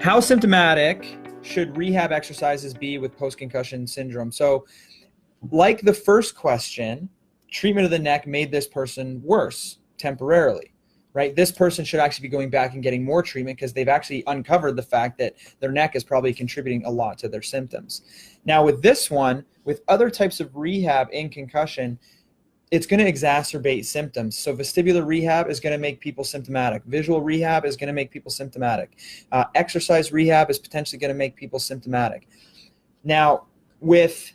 How symptomatic should rehab exercises be with post-concussion syndrome? So like the first question, treatment of the neck made this person worse temporarily, right? This person should actually be going back and getting more treatment because they've actually uncovered the fact that their neck is probably contributing a lot to their symptoms. Now with this one, with other types of rehab in concussion, it's going to exacerbate symptoms. So vestibular rehab is going to make people symptomatic. Visual rehab is going to make people symptomatic. Exercise rehab is potentially going to make people symptomatic. Now, with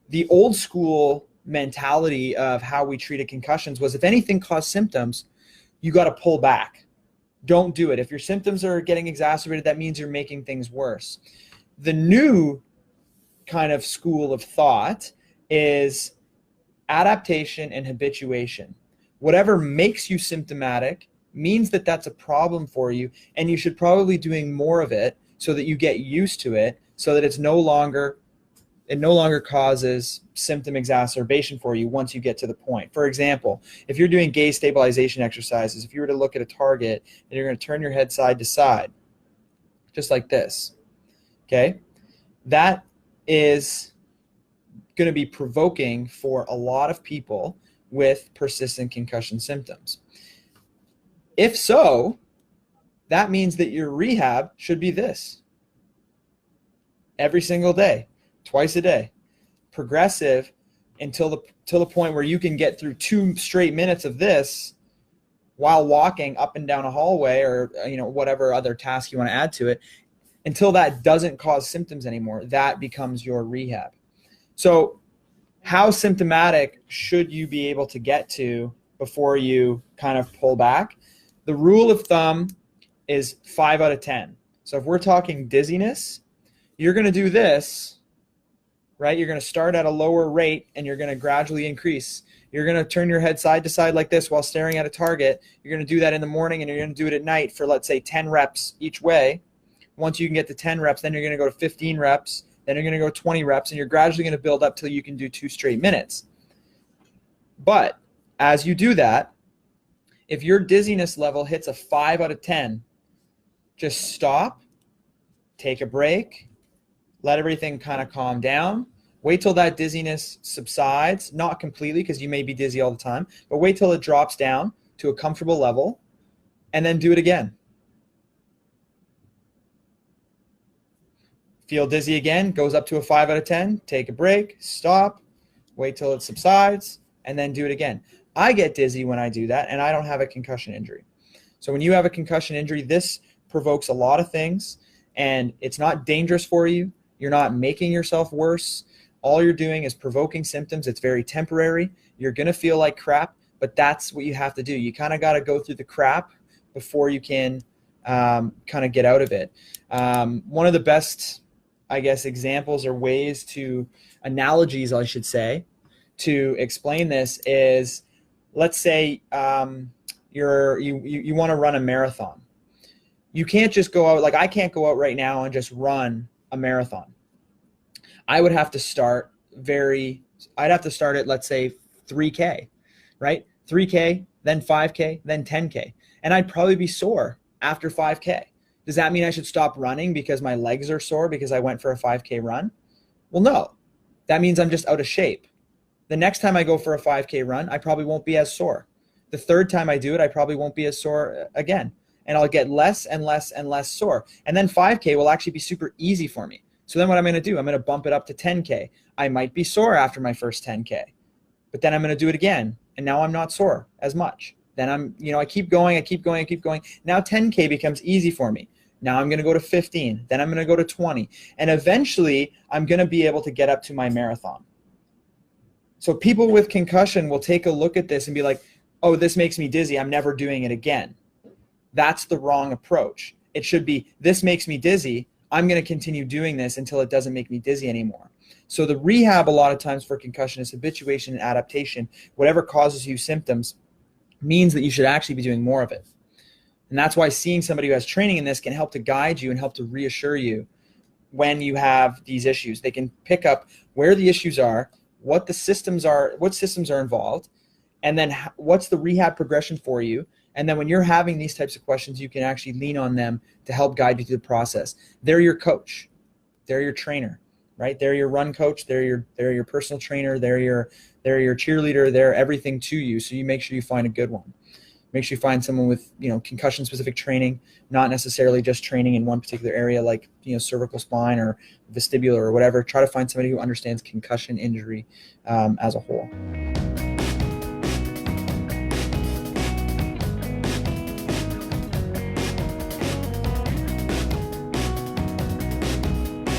the old school mentality of how we treated concussions was if anything caused symptoms, you got to pull back. Don't do it. If your symptoms are getting exacerbated, that means you're making things worse. The new kind of school of thought is adaptation and habituation. Whatever makes you symptomatic means that that's a problem for you, and you should probably be doing more of it so that you get used to it, so that it no longer causes symptom exacerbation for you once you get to the point. For example, if you're doing gaze stabilization exercises, if you were to look at a target and you're going to turn your head side to side, just like this, okay, that is going to be provoking for a lot of people with persistent concussion symptoms. If so, that means that your rehab should be this. Every single day, twice a day, progressive until the point where you can get through 2 straight minutes of this while walking up and down a hallway or whatever other task you want to add to it, until that doesn't cause symptoms anymore. That becomes your rehab. So how symptomatic should you be able to get to before you kind of pull back? The rule of thumb is 5 out of 10. So if we're talking dizziness, you're going to do this, right? You're going to start at a lower rate and you're going to gradually increase. You're going to turn your head side to side like this while staring at a target. You're going to do that in the morning and you're going to do it at night for, let's say, 10 reps each way. Once you can get to 10 reps, then you're going to go to 15 reps. Then you're going to go 20 reps, and you're gradually going to build up till you can do 2 straight minutes. But as you do that, if your dizziness level hits a 5 out of 10, just stop, take a break, let everything kind of calm down. Wait till that dizziness subsides, not completely because you may be dizzy all the time, but wait till it drops down to a comfortable level, and then do it again. Feel dizzy again, goes up to a 5 out of 10, take a break, stop, wait till it subsides, and then do it again. I get dizzy when I do that, and I don't have a concussion injury. So when you have a concussion injury, this provokes a lot of things, and it's not dangerous for you. You're not making yourself worse. All you're doing is provoking symptoms. It's very temporary. You're going to feel like crap, but that's what you have to do. You kind of got to go through the crap before you can kind of get out of it. One of the best, I guess, examples or ways to, analogies I should say, to explain this is, let's say you want to run a marathon. You can't just go out, like I can't go out right now and just run a marathon. I would have to start I'd have to start at, let's say, 3K, right? 3K, then 5K, then 10K. And I'd probably be sore after 5K. Does that mean I should stop running because my legs are sore because I went for a 5K run? Well, no. That means I'm just out of shape. The next time I go for a 5K run, I probably won't be as sore. The third time I do it, I probably won't be as sore again. And I'll get less and less and less sore. And then 5K will actually be super easy for me. So then what I'm going to do, I'm going to bump it up to 10K. I might be sore after my first 10K, but then I'm going to do it again. And now I'm not sore as much. Then I keep going. Now 10K becomes easy for me. Now I'm going to go to 15. Then I'm going to go to 20. And eventually I'm going to be able to get up to my marathon. So people with concussion will take a look at this and be like, oh, this makes me dizzy. I'm never doing it again. That's the wrong approach. It should be, this makes me dizzy. I'm going to continue doing this until it doesn't make me dizzy anymore. So the rehab a lot of times for concussion is habituation and adaptation. Whatever causes you symptoms means that you should actually be doing more of it. And that's why seeing somebody who has training in this can help to guide you and help to reassure you when you have these issues. They can pick up where the issues are, what systems are involved, and then what's the rehab progression for you, And then when you're having these types of questions, you can actually lean on them to help guide you through the process. They're your coach. They're your trainer, right? They're your run coach. They're your personal trainer. They're your cheerleader. They're everything to you. So you make sure you find a good one. Make sure you find someone with, concussion specific training, not necessarily just training in one particular area like, cervical spine or vestibular or whatever. Try to find somebody who understands concussion injury as a whole.